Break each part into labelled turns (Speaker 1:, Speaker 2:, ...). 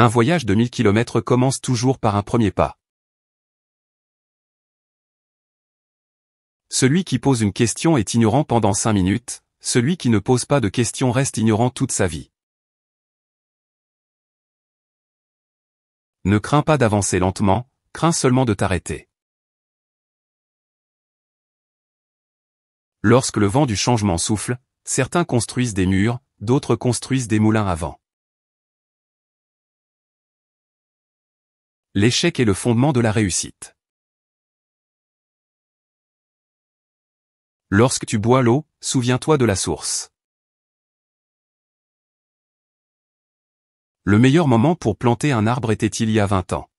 Speaker 1: Un voyage de 1000 km commence toujours par un premier pas. Celui qui pose une question est ignorant pendant 5 minutes, celui qui ne pose pas de question reste ignorant toute sa vie. Ne crains pas d'avancer lentement, crains seulement de t'arrêter. Lorsque le vent du changement souffle, certains construisent des murs, d'autres construisent des moulins à vent. L'échec est le fondement de la réussite. Lorsque tu bois l'eau, souviens-toi de la source. Le meilleur moment pour planter un arbre était il y a 20 ans.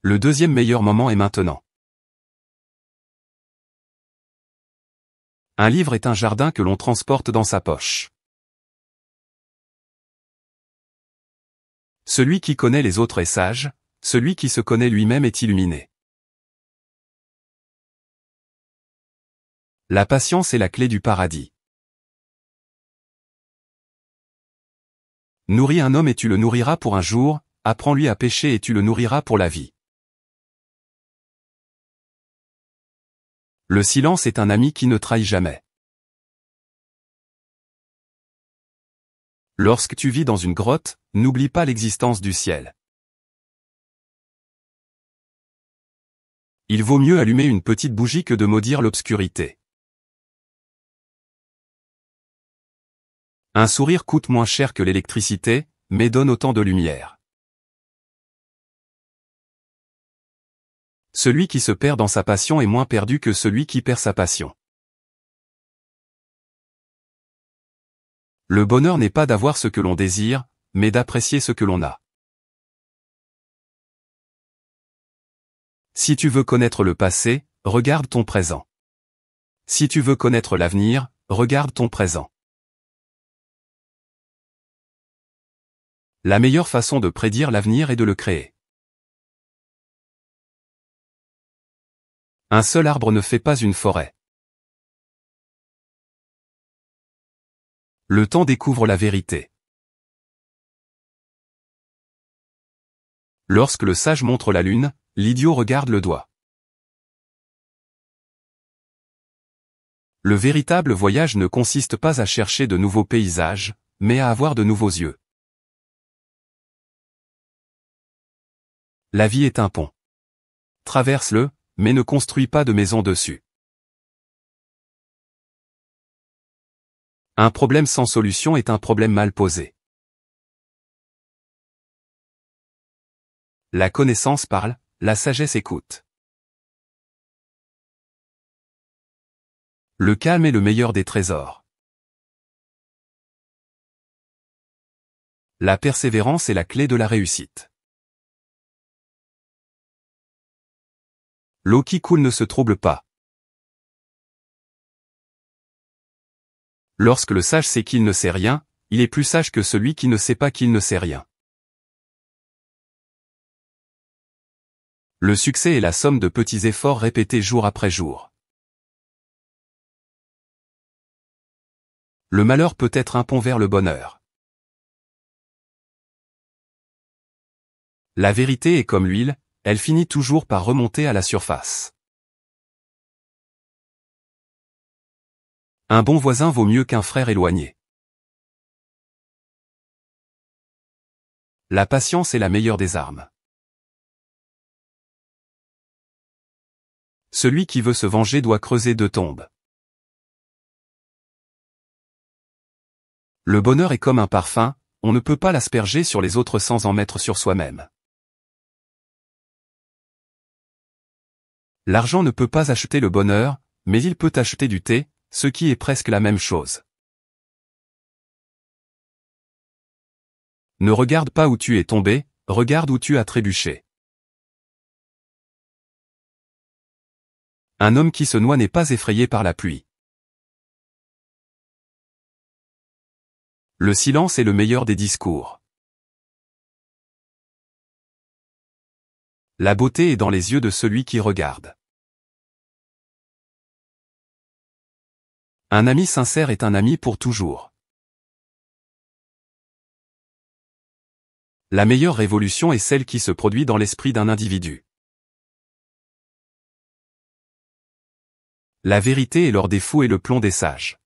Speaker 1: Le deuxième meilleur moment est maintenant. Un livre est un jardin que l'on transporte dans sa poche. Celui qui connaît les autres est sage, celui qui se connaît lui-même est illuminé. La patience est la clé du paradis. Nourris un homme et tu le nourriras pour un jour, apprends-lui à pêcher et tu le nourriras pour la vie. Le silence est un ami qui ne trahit jamais. Lorsque tu vis dans une grotte, n'oublie pas l'existence du ciel. Il vaut mieux allumer une petite bougie que de maudire l'obscurité. Un sourire coûte moins cher que l'électricité, mais donne autant de lumière. Celui qui se perd dans sa passion est moins perdu que celui qui perd sa passion. Le bonheur n'est pas d'avoir ce que l'on désire, mais d'apprécier ce que l'on a. Si tu veux connaître le passé, regarde ton présent. Si tu veux connaître l'avenir, regarde ton présent. La meilleure façon de prédire l'avenir est de le créer. Un seul arbre ne fait pas une forêt. Le temps découvre la vérité. Lorsque le sage montre la lune, l'idiot regarde le doigt. Le véritable voyage ne consiste pas à chercher de nouveaux paysages, mais à avoir de nouveaux yeux. La vie est un pont. Traverse-le, mais ne construis pas de maison dessus. Un problème sans solution est un problème mal posé. La connaissance parle, la sagesse écoute. Le calme est le meilleur des trésors. La persévérance est la clé de la réussite. L'eau qui coule ne se trouble pas. Lorsque le sage sait qu'il ne sait rien, il est plus sage que celui qui ne sait pas qu'il ne sait rien. Le succès est la somme de petits efforts répétés jour après jour. Le malheur peut être un pont vers le bonheur. La vérité est comme l'huile, elle finit toujours par remonter à la surface. Un bon voisin vaut mieux qu'un frère éloigné. La patience est la meilleure des armes. Celui qui veut se venger doit creuser 2 tombes. Le bonheur est comme un parfum, on ne peut pas l'asperger sur les autres sans en mettre sur soi-même. L'argent ne peut pas acheter le bonheur, mais il peut acheter du thé, ce qui est presque la même chose. Ne regarde pas où tu es tombé, regarde où tu as trébuché. Un homme qui se noie n'est pas effrayé par la pluie. Le silence est le meilleur des discours. La beauté est dans les yeux de celui qui regarde. Un ami sincère est un ami pour toujours. La meilleure révolution est celle qui se produit dans l'esprit d'un individu. La vérité est l'or des fous et le plomb des sages.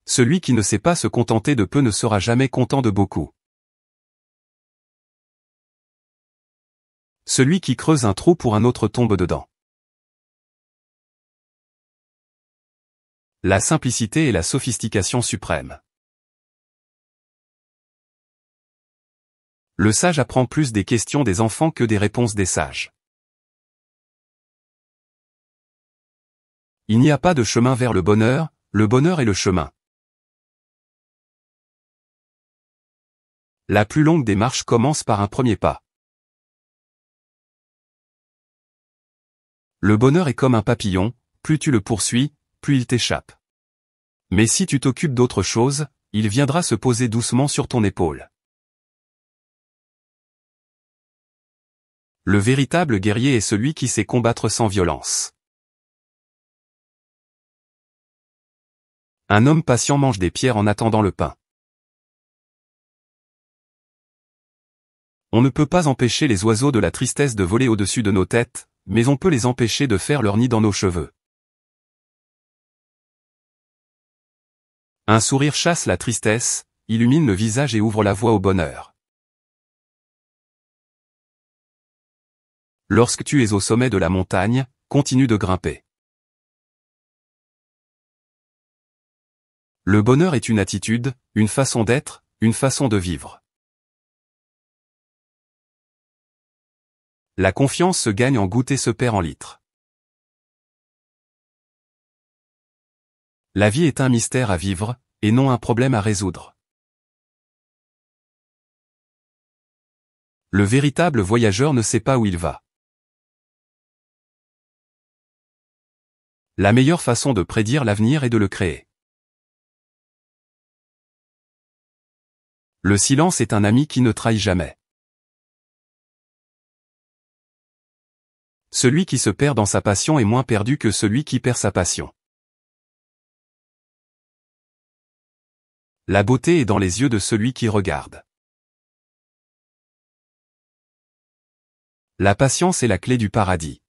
Speaker 1: Celui qui ne sait pas se contenter de peu ne sera jamais content de beaucoup. Celui qui creuse un trou pour un autre tombe dedans. La simplicité est la sophistication suprême. Le sage apprend plus des questions des enfants que des réponses des sages. Il n'y a pas de chemin vers le bonheur est le chemin. La plus longue des marches commence par un premier pas. Le bonheur est comme un papillon, plus tu le poursuis, plus il t'échappe. Mais si tu t'occupes d'autre chose, il viendra se poser doucement sur ton épaule. Le véritable guerrier est celui qui sait combattre sans violence. Un homme patient mange des pierres en attendant le pain. On ne peut pas empêcher les oiseaux de la tristesse de voler au-dessus de nos têtes, mais on peut les empêcher de faire leur nid dans nos cheveux. Un sourire chasse la tristesse, illumine le visage et ouvre la voie au bonheur. Lorsque tu es au sommet de la montagne, continue de grimper. Le bonheur est une attitude, une façon d'être, une façon de vivre. La confiance se gagne en gouttes et se perd en litres. La vie est un mystère à vivre, et non un problème à résoudre. Le véritable voyageur ne sait pas où il va. La meilleure façon de prédire l'avenir est de le créer. Le silence est un ami qui ne trahit jamais. Celui qui se perd dans sa passion est moins perdu que celui qui perd sa passion. La beauté est dans les yeux de celui qui regarde. La patience est la clé du paradis.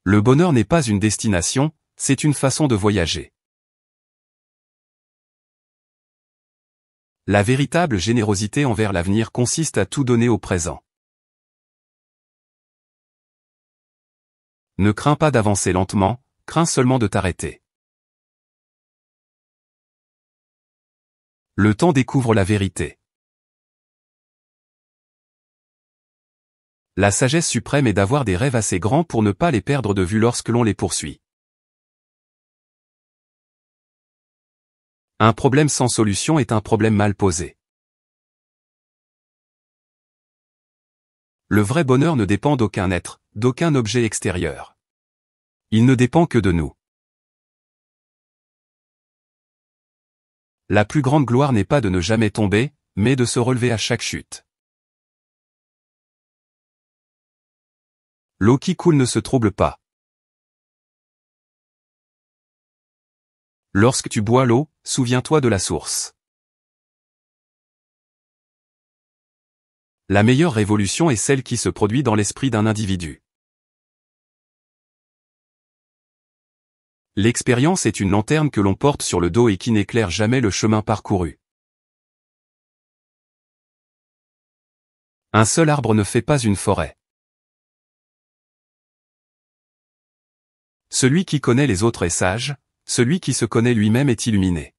Speaker 1: Le bonheur n'est pas une destination, c'est une façon de voyager. La véritable générosité envers l'avenir consiste à tout donner au présent. Ne crains pas d'avancer lentement, crains seulement de t'arrêter. Le temps découvre la vérité. La sagesse suprême est d'avoir des rêves assez grands pour ne pas les perdre de vue lorsque l'on les poursuit. Un problème sans solution est un problème mal posé. Le vrai bonheur ne dépend d'aucun être, d'aucun objet extérieur. Il ne dépend que de nous. La plus grande gloire n'est pas de ne jamais tomber, mais de se relever à chaque chute. L'eau qui coule ne se trouble pas. Lorsque tu bois l'eau, souviens-toi de la source. La meilleure révolution est celle qui se produit dans l'esprit d'un individu. L'expérience est une lanterne que l'on porte sur le dos et qui n'éclaire jamais le chemin parcouru. Un seul arbre ne fait pas une forêt. Celui qui connaît les autres est sage, celui qui se connaît lui-même est illuminé.